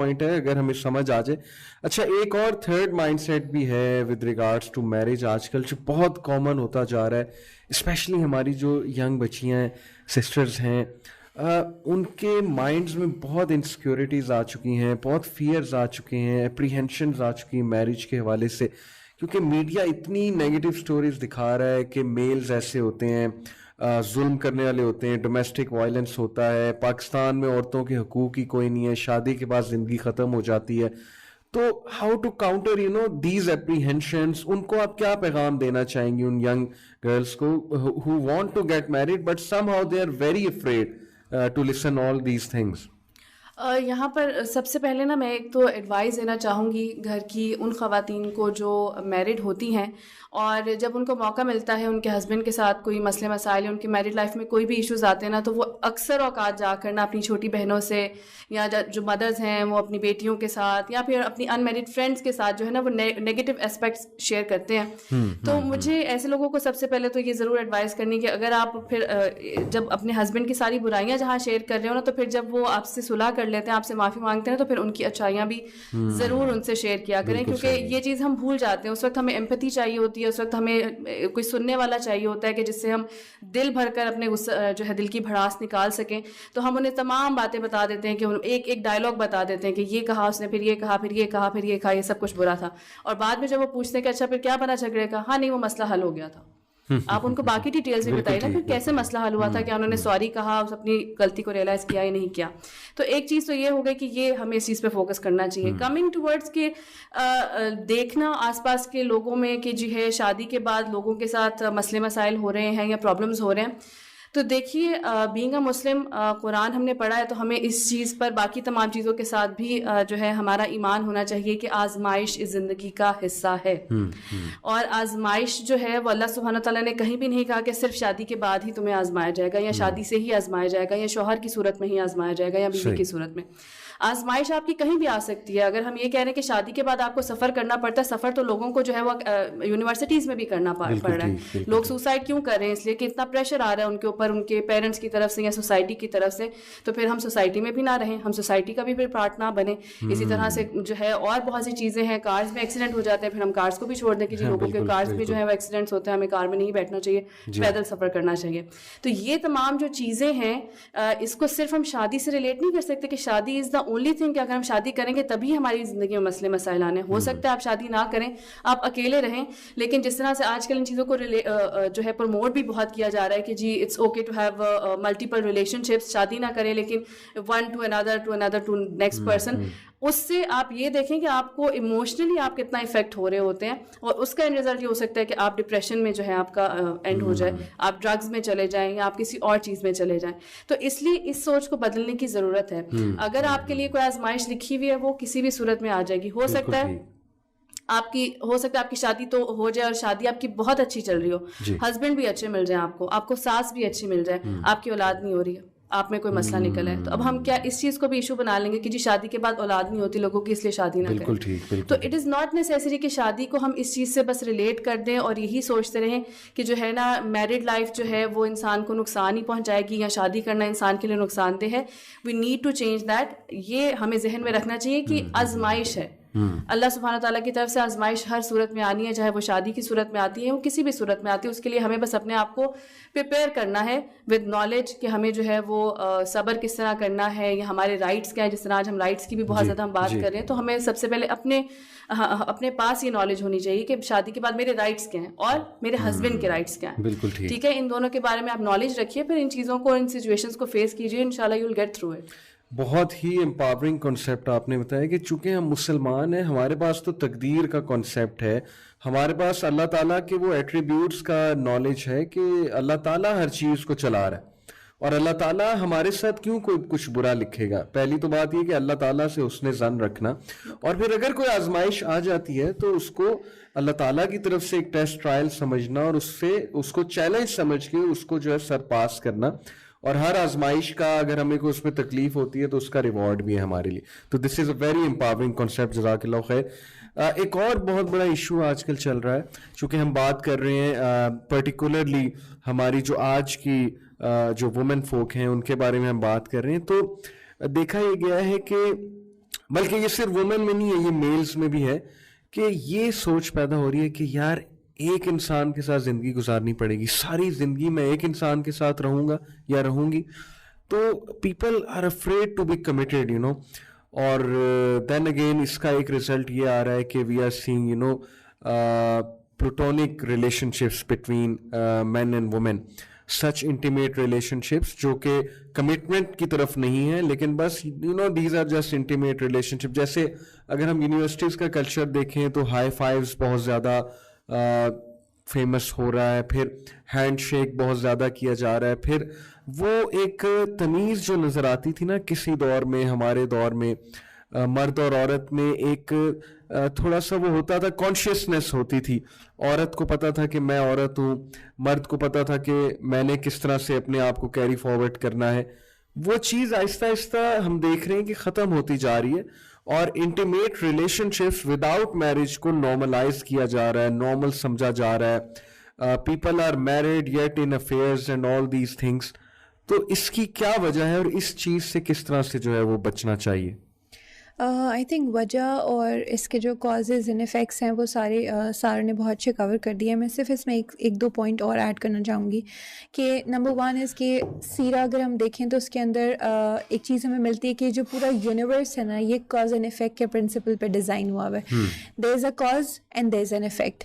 Point ہے, اگر ہمیں سمجھ آ جائے. اچھا, ایک اور تھرڈ مائنڈ سیٹ بھی ہے ود ریگارڈس ٹو میرج آج کل, جو بہت کامن ہوتا جا رہا ہے, اسپیشلی ہماری جو ینگ بچیاں ہیں, سسٹرز ہیں, ان کے مائنڈز میں بہت انسیکیورٹیز آ چکی ہیں, بہت فیئرز آ چکے ہیں, اپریہینشنز آ چکی ہیں میرج کے حوالے سے, کیونکہ میڈیا اتنی نیگیٹو سٹوریز دکھا رہا ہے کہ میلز ایسے ہوتے ہیں, ظلم کرنے والے ہوتے ہیں, ڈومیسٹک وائلنس ہوتا ہے, پاکستان میں عورتوں کے حقوق ہی کوئی نہیں ہے, شادی کے بعد زندگی ختم ہو جاتی ہے. تو how to counter these apprehensions, ان کو آپ کیا پیغام دینا چاہیں گے ان ینگ گرلس کو who want to get married but somehow they are very afraid to listen all these things? یہاں پر سب سے پہلے نا میں ایک تو ایڈوائز دینا چاہوں گی گھر کی ان خواتین کو جو میرڈ ہوتی ہیں, اور جب ان کو موقع ملتا ہے ان کے ہسبینڈ کے ساتھ کوئی مسئلے مسائل, ان کی میرڈ لائف میں کوئی بھی ایشوز آتے ہیں نا, تو وہ اکثر اوقات جا کر نا اپنی چھوٹی بہنوں سے, یا جو مدرز ہیں وہ اپنی بیٹیوں کے ساتھ, یا پھر اپنی ان میرڈ فرینڈس کے ساتھ جو ہے نا وہ نیگیٹو اسپیکٹس شیئر کرتے ہیں. تو مجھے ایسے لوگوں کو سب سے پہلے تو یہ ضرور ایڈوائز کرنی کہ اگر آپ پھر جب اپنے ہسبینڈ کی ساری برائیاں جہاں شیئر کر رہے ہو نا, تو پھر جب وہ آپ سے صلح کر لیتے ہیں, آپ سے معافی مانگتے ہیں, تو پھر ان کی اچھائیاں بھی ضرور ان سے شیئر کیا کریں, کیونکہ یہ چیز ہم بھول جاتے ہیں. اس وقت ہمیں ایمپتھی چاہیے ہوتی ہے, اس وقت ہمیں کوئی سننے والا چاہیے ہوتا ہے کہ جس سے ہم دل بھر کر اپنے جو ہے دل کی بھڑاس نکال سکیں. تو ہم انہیں تمام باتیں بتا دیتے ہیں, کہ ایک ایک ڈائلاگ بتا دیتے ہیں کہ یہ کہا اس نے, پھر یہ کہا, پھر یہ کہا, پھر یہ کہا, یہ سب کچھ برا تھا. اور بعد میں جب وہ پوچھتے ہیں کہ اچھا پھر کیا بنا جھگڑے کا, ہاں نہیں وہ مسئلہ حل ہو گیا تھا. آپ ان کو باقی ڈیٹیلز بھی بتائیے نا, پھر کیسے مسئلہ حل ہوا تھا, کیا انہوں نے سوری کہا, اپنی غلطی کو ریئلائز کیا یا نہیں کیا. تو ایک چیز تو یہ ہو گئی کہ یہ ہمیں اس چیز پہ فوکس کرنا چاہیے. کمنگ ٹورڈس کہ دیکھنا آس پاس کے لوگوں میں کہ جو ہے شادی کے بعد لوگوں کے ساتھ مسئلے مسائل ہو رہے ہیں یا پرابلمز ہو رہے ہیں, تو دیکھیے بینگ اے مسلم قرآن ہم نے پڑھا ہے, تو ہمیں اس چیز پر باقی تمام چیزوں کے ساتھ بھی جو ہے ہمارا ایمان ہونا چاہیے کہ آزمائش اس زندگی کا حصہ ہے. اور آزمائش جو ہے وہ اللہ سبحانہ تعالیٰ نے کہیں بھی نہیں کہا کہ صرف شادی کے بعد ہی تمہیں آزمایا جائے گا, یا شادی سے ہی آزمایا جائے گا, یا شوہر کی صورت میں ہی آزمایا جائے گا, یا بیوی کی صورت میں. آزمائش آپ کی کہیں بھی آ سکتی ہے. اگر ہم یہ کہہ رہے ہیں کہ شادی کے بعد آپ کو سفر کرنا پڑتا ہے, سفر تو لوگوں کو جو ہے وہ یونیورسٹیز میں بھی کرنا پڑ رہا ہے. لوگ سوسائڈ کیوں کر رہے ہیں؟ اس لیے کہ اتنا پریشر آ رہا ہے ان کے اوپر, ان کے پیرنٹس کی طرف سے یا سوسائٹی کی طرف سے. تو پھر ہم سوسائٹی میں بھی نہ رہیں, ہم سوسائٹی کا بھی پھر پارٹ نہ بنے. اسی طرح سے جو ہے اور بہت سی چیزیں ہیں, کارز میں ایکسیڈنٹ ہو جاتے ہیں, پھر ہم کارز کو بھی چھوڑ دیں کہ جی لوگوں کے کارز میں جو ہے وہ ایکسیڈنٹس ہوتے ہیں, ہمیں کار میں نہیں بیٹھنا چاہیے, پیدل سفر کرنا چاہیے. تو یہ تمام جو چیزیں ہیں اس کو صرف ہم شادی سے ریلیٹ نہیں کر سکتے کہ شادی از دا اونلی تھنگ, کہ اگر ہم شادی کریں گے تبھی ہماری زندگی میں مسئلے مسائل آنے. ہو سکتا ہے آپ شادی نہ کریں, آپ اکیلے رہیں, لیکن جس طرح سے آج کل ان چیزوں کو جو ہے پروموٹ بھی بہت کیا جا رہا ہے کہ جی it's okay to have multiple relationships, شادی نہ کریں لیکن ون ٹو اندر ٹو نیکسٹ پرسن. اس سے آپ یہ دیکھیں کہ آپ کو ایموشنلی آپ کتنا افیکٹ ہو رہے ہوتے ہیں, اور اس کا رزلٹ یہ ہو سکتا ہے کہ آپ ڈپریشن میں جو ہے آپ کا اینڈ ہو جائے, آپ ڈرگز میں چلے جائیں, یا آپ کسی اور چیز میں چلے جائیں. تو اس لیے اس سوچ کو بدلنے کی ضرورت ہے. اگر آپ کے لیے کوئی آزمائش لکھی ہوئی ہے وہ کسی بھی صورت میں آ جائے گی. ہو سکتا ہے آپ کی شادی تو ہو جائے, اور شادی آپ کی بہت اچھی چل رہی ہو, ہسبینڈ بھی اچھے مل جائیں آپ کو ساس بھی اچھی مل جائے, آپ کی اولاد نہیں ہو رہی ہے, آپ میں کوئی مسئلہ نکلا ہے, تو اب ہم کیا اس چیز کو بھی ایشو بنا لیں گے کہ جی شادی کے بعد اولاد نہیں ہوتی لوگوں کی, اس لیے شادی نہ کریں. تو اٹ از ناٹ نیسیسری کہ شادی کو ہم اس چیز سے بس ریلیٹ کر دیں اور یہی سوچتے رہیں کہ جو ہے نا میرڈ لائف جو ہے وہ انسان کو نقصان ہی پہنچائے گی, یا شادی کرنا انسان کے لیے نقصان دہ ہے. We need to change that. یہ ہمیں ذہن میں رکھنا چاہیے کہ آزمائش ہے, اللہ سبحانہ تعالیٰ کی طرف سے آزمائش ہر صورت میں آنی ہے, چاہے وہ شادی کی صورت میں آتی ہے, وہ کسی بھی صورت میں آتی ہے. اس کے لیے ہمیں بس اپنے آپ کو پریپیئر کرنا ہے ود نالج کہ ہمیں جو ہے وہ صبر کس طرح کرنا ہے, یا ہمارے رائٹس کیا ہیں. جس طرح آج ہم رائٹس کی بھی بہت زیادہ ہم بات کر رہے ہیں, تو ہمیں سب سے پہلے اپنے پاس یہ نالج ہونی چاہیے کہ شادی کے بعد میرے رائٹس کیا ہیں اور میرے ہسبینڈ کے رائٹس کیا ہیں. بالکل ٹھیک ہے, ان دونوں کے بارے میں آپ نالج رکھیے, پھر ان چیزوں کو, ان سچویشنز کو فیس کیجیے, انشاءاللہ you will get through it. بہت ہی امپاورنگ کانسیپٹ آپ نے بتایا کہ چونکہ ہم مسلمان ہیں, ہمارے پاس تو تقدیر کا کانسیپٹ ہے, ہمارے پاس اللہ تعالیٰ کے وہ ایٹریبیوٹس کا نالج ہے کہ اللہ تعالیٰ ہر چیز کو چلا رہا ہے, اور اللہ تعالیٰ ہمارے ساتھ کیوں کوئی کچھ برا لکھے گا. پہلی تو بات یہ کہ اللہ تعالیٰ سے حسن ظن رکھنا, اور پھر اگر کوئی آزمائش آ جاتی ہے تو اس کو اللہ تعالیٰ کی طرف سے ایک ٹیسٹ ٹرائل سمجھنا, اور اس کو چیلنج سمجھ کے اس کو جو ہے سر پاس کرنا. اور ہر آزمائش کا اگر ہمیں کوئی اس میں تکلیف ہوتی ہے تو اس کا ریوارڈ بھی ہے ہمارے لیے. تو دس is a very empowering concept, جزاک اللہ خیر. ایک اور بہت بڑا ایشو آج کل چل رہا ہے, چونکہ ہم بات کر رہے ہیں پرٹیکولرلی ہماری جو آج کی جو وومن فوک ہیں ان کے بارے میں ہم بات کر رہے ہیں, تو دیکھا یہ گیا ہے کہ بلکہ یہ صرف وومن میں نہیں ہے, یہ میلز میں بھی ہے کہ یہ سوچ پیدا ہو رہی ہے کہ یار ایک انسان کے ساتھ زندگی گزارنی پڑے گی, ساری زندگی میں ایک انسان کے ساتھ رہوں گا یا رہوں گی. تو people are afraid to be committed, you know. اور دین اگین اس کا ایک رزلٹ یہ آ رہا ہے کہ we are saying you know platonic relationships between men and women, such intimate relationships جو کہ کمٹمنٹ کی طرف نہیں ہے, لیکن بس you know these are just intimate relationship. جیسے اگر ہم یونیورسٹیز کا کلچر دیکھیں تو ہائی فائیوز بہت زیادہ فیمس ہو رہا ہے, پھر ہینڈ شیک بہت زیادہ کیا جا رہا ہے. پھر وہ ایک تمیز جو نظر آتی تھی نا کسی دور میں, ہمارے دور میں مرد اور عورت میں ایک تھوڑا سا وہ ہوتا تھا, کانشیسنیس ہوتی تھی. عورت کو پتا تھا کہ میں عورت ہوں, مرد کو پتا تھا کہ میں نے کس طرح سے اپنے آپ کو کیری فارورڈ کرنا ہے. وہ چیز آہستہ آہستہ ہم دیکھ رہے ہیں کہ ختم ہوتی جا رہی ہے, اور intimate relationships without marriage کو نارملائز کیا جا رہا ہے, نارمل سمجھا جا رہا ہے. People are married yet in affairs and all these things. تو اس کی کیا وجہ ہے اور اس چیز سے کس طرح سے جو ہے وہ بچنا چاہیے؟ آئی تھنک وجہ اور اس کے جو کازز اینڈ افیکٹس ہیں وہ سارے نے بہت اچھے کور کر دیا ہے. میں صرف اس میں ایک دو پوائنٹ اور ایڈ کرنا چاہوں گی کہ نمبر 1 از کہ سیرہ اگر ہم دیکھیں تو اس کے اندر ایک چیز ہمیں ملتی ہے کہ جو پورا یونیورس ہے نا یہ کاز اینڈ افیکٹ کے پرنسپل پہ ڈیزائن ہوا ہے. There is a cause and there is an effect.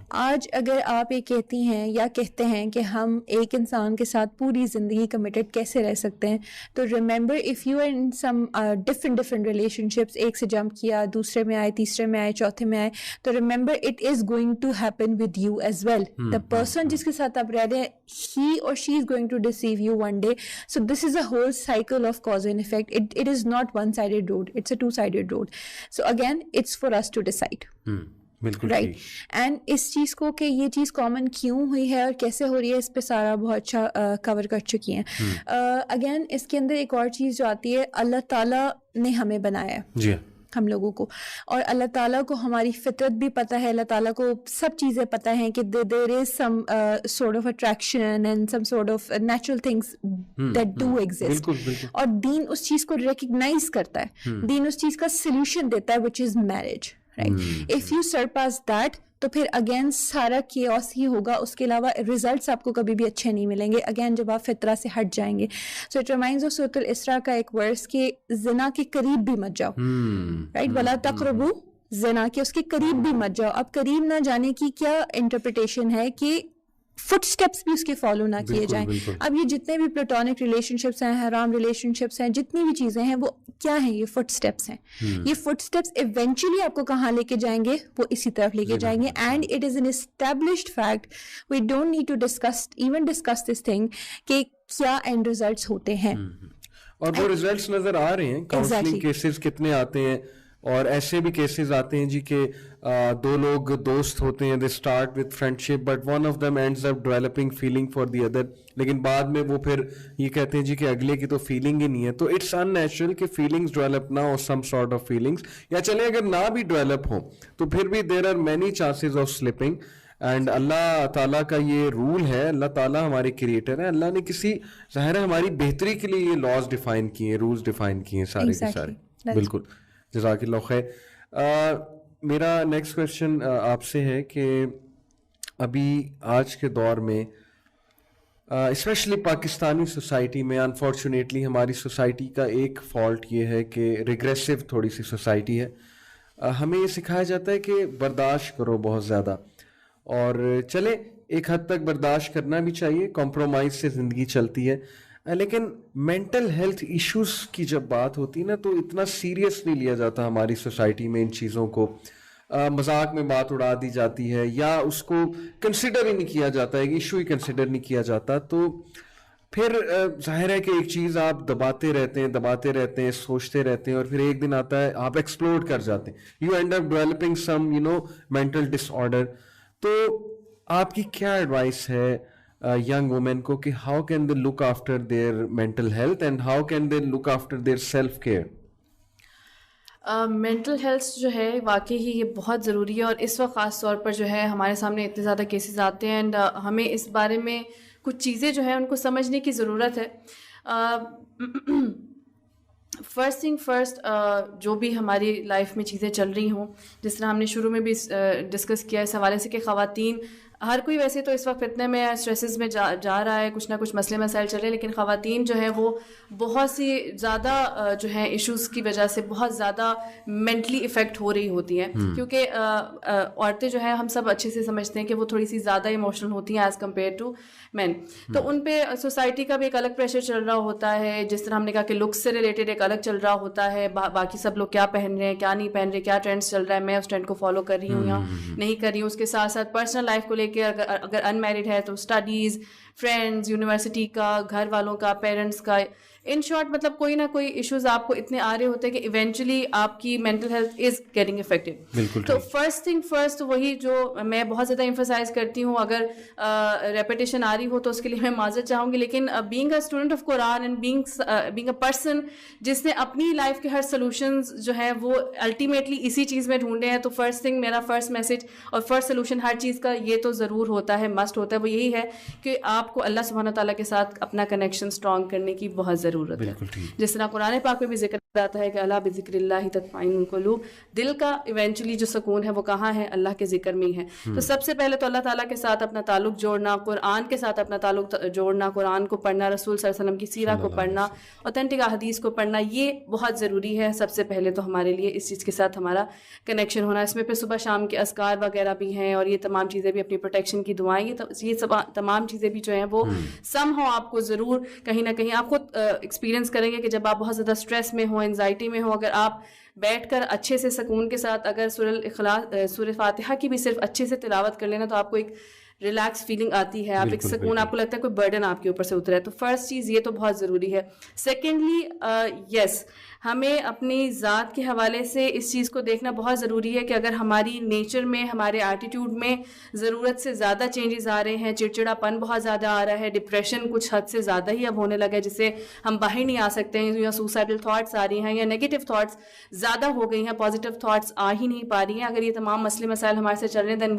آج اگر آپ یہ کہتی ہیں یا کہتے ہیں کہ ہم ایک انسان کے ساتھ پوری زندگی کمیٹڈ کیسے رہ سکتے ہیں, تو remember if you are in some different relation ایک سے جمپ کیا, دوسرے میں آئے, تیسرے میں آئے, چوتھے میں آئے, تو remember it is going to happen with you as well. The person جس کے ساتھ آپ رہ رہے ہیں ہی اور she is going to deceive you one day. So this is a whole cycle of cause and effect. It is not one sided road, it's a two sided road. So again it's for us to decide. Right. And اس چیز کو کہ یہ چیز common کیوں ہوئی ہے اور کیسے ہو رہی ہے اس پہ سارا بہت اچھا کور کر چکی ہیں. اگین اس کے اندر ایک اور چیز جو آتی ہے, اللہ تعالیٰ نے ہمیں بنایا ہے, جی ہم لوگوں کو, اور اللہ تعالیٰ کو ہماری فطرت بھی پتہ ہے, اللہ تعالیٰ کو سب چیزیں پتہ ہیں کہ there is some sort of attraction and some sort of natural things that do exist. اور دین اس چیز کو ریکگنائز کرتا ہے, دین اس چیز کا سلیوشن دیتا ہے which is marriage. Right. If you surpass that تو پھر اگین سارا کیوس ہی ہوگا, اس کے علاوہ ریزلٹس آپ کو کبھی بھی اچھے نہیں ملیں گے اگین جب آپ فطرہ سے ہٹ جائیں گے. سو اٹ ریمائنڈز آف سورۃ الاسراء کا ایک ورس کہ زنا کے قریب بھی مت جاؤ. رائٹ. ولا تقربوا زنا, کے اس کے قریب بھی مت جاؤ. اب قریب نہ جانے کی کیا انٹرپریٹیشن ہے کہ فٹ اسٹیپس بھی اس کے فالو نہ کیے جائیں. اب یہ جتنے بھی پلیٹونک ریلیشن شپس ہیں, حرام ریلیشن شپس ہیں, جتنی بھی چیزیں ہیں وہ کیا ہیں, یہ فٹ اسٹیپس ہیں. یہ فٹ اسٹیپس ایونچولی آپ کو کہاں لے کے جائیں گے, وہ اسی طرف لے کے جائیں گے. And it is an established fact, we don't need to discuss this thing کہ کیا اینڈ ریزلٹس ہوتے ہیں. اور وہ ریزلٹس نظر آ رہے ہیں. کاؤنسلنگ کیسز کتنے آتے ہیں, اور ایسے بھی کیسز آتے ہیں جی کہ دو لوگ دوست ہوتے ہیں, they start with friend ship but one of them ends up developing feeling for the other, لیکن بعد میں وہ پھر یہ کہتے ہیں جی کہ اگلے کی تو فیلنگ ہی نہیں ہے. تو اٹس ان نیچرل کہ فیلنگس ڈیولپ نہ ہو, سم سارٹ آف فیلنگس, یا چلے اگر نہ بھی ڈیولپ ہوں تو پھر بھی there are many chances of slipping. And اللہ تعالیٰ کا یہ رول ہے, اللہ تعالیٰ ہمارے کریٹر ہیں, اللہ نے کسی ظاہر ہے ہماری بہتری کے لیے یہ لاز ڈیفائن کیے ہیں, رولز ڈیفائن کیے ہیں سارے کے سارے. بالکل, جزاک اللہ خیر. میرا نیکسٹ کویشچن آپ سے ہے کہ ابھی آج کے دور میں اسپیشلی پاکستانی سوسائٹی میں انفارچونیٹلی ہماری سوسائٹی کا ایک فالٹ یہ ہے کہ ریگریسو تھوڑی سی سوسائٹی ہے. ہمیں یہ سکھایا جاتا ہے کہ برداشت کرو بہت زیادہ, اور چلے ایک حد تک برداشت کرنا بھی چاہیے, کمپرومائز سے زندگی چلتی ہے, لیکن مینٹل ہیلتھ ایشوز کی جب بات ہوتی ہے نا تو اتنا سیریس نہیں لیا جاتا ہماری سوسائٹی میں. ان چیزوں کو مذاق میں بات اڑا دی جاتی ہے, یا اس کو کنسیڈر ہی نہیں کیا جاتا ہے, ایشو ہی کنسیڈر نہیں کیا جاتا. تو پھر ظاہر ہے کہ ایک چیز آپ دباتے رہتے ہیں, سوچتے رہتے ہیں, اور پھر ایک دن آتا ہے آپ ایکسپلوڈ کر جاتے ہیں, you end up developing some mental disorder. تو آپ کی کیا ایڈوائس ہے young women کو کہ how can they look after their mental health and how can they look after their self care? Mental health جو ہے واقعی ہی یہ بہت ضروری ہے, اور اس وقت خاص طور پر جو ہے ہمارے سامنے اتنے زیادہ کیسز آتے ہیں, اینڈ ہمیں اس بارے میں کچھ چیزیں جو ہیں ان کو سمجھنے کی ضرورت ہے. فرسٹ تھنگ فرسٹ، جو بھی ہماری لائف میں چیزیں چل رہی ہوں، جس طرح ہم نے شروع میں بھی ڈسکس کیا اس حوالے سے کہ خواتین، ہر کوئی ویسے تو اس وقت فتنے میں اسٹریسز میں جا رہا ہے، کچھ نہ کچھ مسئلے مسائل چل رہے ہیں، لیکن خواتین جو ہے وہ بہت سی زیادہ جو ہے ایشوز کی وجہ سے بہت زیادہ مینٹلی افیکٹ ہو رہی ہوتی ہیں، کیونکہ عورتیں جو ہیں ہم سب اچھے سے سمجھتے ہیں کہ وہ تھوڑی سی زیادہ ایموشنل ہوتی ہیں ایز کمپیئر ٹو مین. تو ان پہ سوسائٹی کا بھی ایک الگ پریشر چل رہا ہوتا ہے، جس طرح ہم نے کہا کہ لکس سے ریلیٹڈ ایک الگ چل رہا ہوتا ہے، باقی سب لوگ کیا پہن رہے ہیں کیا نہیں پہن رہے، کیا ٹرینڈس چل رہا ہے، میں اس ٹرینڈ کو فالو کر رہی ہوں یا نہیں کر رہی ہوں. اس کے ساتھ ساتھ پرسنل لائف کو لے کے اگر ان میرڈ ہے تو اسٹڈیز، فرینڈز، یونیورسٹی کا، گھر والوں کا، پیرنٹس کا، ان شارٹ مطلب کوئی نہ کوئی ایشوز آپ کو اتنے آ رہے ہوتے ہیں کہ ایونچولی آپ کی mental health is getting affected. تو فرسٹ تھنگ فرسٹ وہی جو میں بہت زیادہ ایمفسائز کرتی ہوں، اگر ریپیٹیشن آ رہی ہو تو اس کے لیے میں معذرت چاہوں گی، لیکن being a student of Quran and being a person جس نے اپنی لائف کے ہر سولوشنز جو ہے وہ الٹیمیٹلی اسی چیز میں ڈھونڈے ہیں، تو فرسٹ تھنگ میرا فرسٹ میسج اور فرسٹ سولوشن ہر چیز کا یہ تو ضرور ہوتا ہے، مسٹ ہوتا ہے، وہ یہی ہے کہ آپ کو اللہ سبحانہ تعالیٰ کے ساتھ اپنا کنیکشن اسٹرانگ کرنے کی بہت ضرورت ہے. جس طرح قرآن پاک میں بھی ذکر آتا ہے کہ اللہ بذکر اللہ تطمئن القلوب، دل کا ایونچولی جو سکون ہے وہ کہاں ہے؟ اللہ کے ذکر میں ہی ہے. تو سب سے پہلے تو اللہ تعالیٰ کے ساتھ اپنا تعلق جوڑنا، قرآن کے ساتھ اپنا تعلق جوڑنا، قرآن کو پڑھنا، رسول صلی اللہ علیہ وسلم کی سیرہ کو پڑھنا، اوتھینٹک احادیث کو پڑھنا، یہ بہت ضروری ہے. سب سے پہلے تو ہمارے لیے اس چیز کے ساتھ ہمارا کنیکشن ہونا. اس میں پھر صبح شام کے اذکار وغیرہ بھی ہیں، اور یہ تمام چیزیں بھی، اپنی پروٹیکشن کی دعائیں، یہ تمام چیزیں بھی جو ہیں وہ سم ہو آپ کو ضرور کہیں نہ کہیں آپ خود ایکسپیرینس کریں گے کہ جب آپ بہت زیادہ اسٹریس میں ہوں، انزائٹی میں ہوں، اگر آپ بیٹھ کر اچھے سے سکون کے ساتھ اگر سورہ فاتحہ کی بھی صرف اچھے سے تلاوت کر لینا تو آپ کو ایک ریلیکس فیلنگ آتی ہے، آپ ایک سکون، آپ کو لگتا ہے کوئی برڈن آپ کے اوپر سے اترا ہے. تو فرسٹ چیز یہ تو بہت ضروری ہے. سیکنڈلی یس، ہمیں اپنی ذات کے حوالے سے اس چیز کو دیکھنا بہت ضروری ہے کہ اگر ہماری نیچر میں، ہمارے ایٹیٹیوڈ میں ضرورت سے زیادہ چینجز آ رہے ہیں، چڑچڑا پن بہت زیادہ آ رہا ہے، ڈپریشن کچھ حد سے زیادہ ہی اب ہونے لگا ہے جس سے ہم باہر نہیں آ سکتے ہیں، یا سوسائڈل تھاٹس آ رہی ہیں، یا نیگیٹو تھاٹس زیادہ ہو گئی ہیں، پازیٹیو تھاٹس آ ہی نہیں پا رہی ہیں، اگر یہ تمام مسئلے مسائل ہمارے سے چل رہے ہیں دین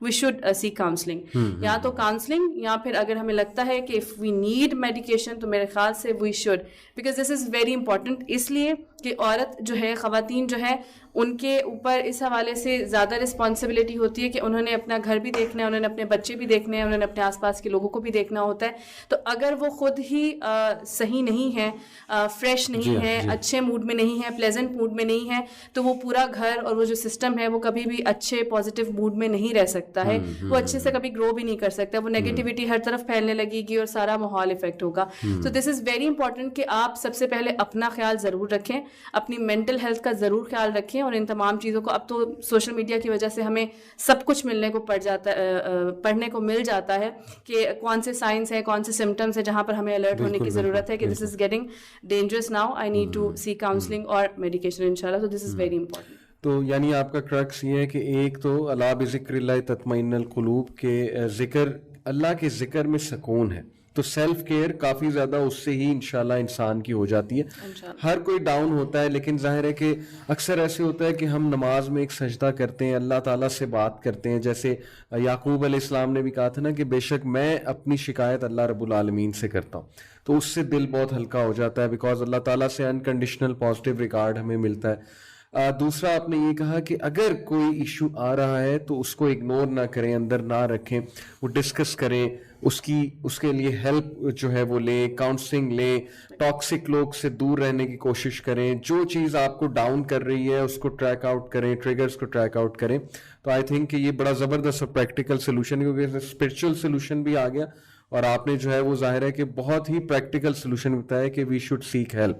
وی شوڈ سیک کاؤنسلنگ. یا تو کاؤنسلنگ، یا پھر اگر ہمیں لگتا ہے کہ اف وی نیڈ میڈیکیشن تو میرے خیال سے we should, because this is very important. اس لیے کہ عورت جو ہے، خواتین جو ہے، ان کے اوپر اس حوالے سے زیادہ رسپانسبلٹی ہوتی ہے کہ انہوں نے اپنا گھر بھی دیکھنا ہے، انہوں نے اپنے بچے بھی دیکھنے ہیں، انہوں نے اپنے آس پاس کے لوگوں کو بھی دیکھنا ہوتا ہے. تو اگر وہ خود ہی صحیح نہیں ہے، فریش نہیں ہے، اچھے موڈ میں نہیں ہے، پلیزنٹ موڈ میں نہیں ہے، تو وہ پورا گھر اور وہ جو سسٹم ہے وہ کبھی بھی اچھے پازیٹیو موڈ میں نہیں رہ سکتا ہے، وہ اچھے سے کبھی گرو بھی نہیں کر سکتا، وہ نیگیٹیوٹی ہر طرف پھیلنے لگے گی اور سارا ماحول افیکٹ ہوگا. تو دس از ویری امپورٹنٹ کہ آپ سب سے پہلے اپنا خیال ضرور رکھیں، اپنی مینٹل ہیلتھ کا ضرور خیال رکھیں، اور ان تمام چیزوں کو، اب تو سوشل میڈیا کی وجہ سے ہمیں سب کچھ پڑھنے کو مل جاتا ہے کہ کون سے سائنس ہیں، کون سے سمٹمس ہیں جہاں پر ہمیں الرٹ ہونے کی ضرورت ہے کہ this is getting dangerous now, I need to see counselling اور میڈیکیشن انشاءاللہ. تو دس از ویری امپورٹنٹ. تو یعنی آپ کا کرکس یہ ہے کہ ایک تو الا بذکر اللہ تطمئن القلوب کے ذکر، اللہ کے ذکر میں سکون ہے، تو سیلف کیئر کافی زیادہ اس سے ہی انشاءاللہ انسان کی ہو جاتی ہے. ہر کوئی ڈاؤن ہوتا ہے، لیکن ظاہر ہے کہ اکثر ایسے ہوتا ہے کہ ہم نماز میں ایک سجدہ کرتے ہیں، اللہ تعالیٰ سے بات کرتے ہیں، جیسے یعقوب علیہ السلام نے بھی کہا تھا نا کہ بے شک میں اپنی شکایت اللہ رب العالمین سے کرتا ہوں، تو اس سے دل بہت ہلکا ہو جاتا ہے، بیکاز اللہ تعالیٰ سے انکنڈیشنل پازیٹیو ریگارڈ ہمیں ملتا ہے. دوسرا آپ نے یہ کہا کہ اگر کوئی ایشو آ رہا ہے تو اس کو اگنور نہ کریں، اندر نہ رکھیں، وہ ڈسکس کریں، اس کے لیے ہیلپ جو ہے وہ لیں، کاؤنسلنگ لیں، ٹاکسک لوگ سے دور رہنے کی کوشش کریں، جو چیز آپ کو ڈاؤن کر رہی ہے اس کو ٹریک آؤٹ کریں، ٹریگرز کو ٹریک آؤٹ کریں. تو آئی تھنک کہ یہ بڑا زبردست اور پریکٹیکل سولوشن ہے، کیونکہ اسپرچل سولوشن بھی آ گیا، اور آپ نے جو ہے وہ ظاہر ہے کہ بہت ہی پریکٹیکل سولوشن بتایا کہ وی شوڈ سیک ہیلپ.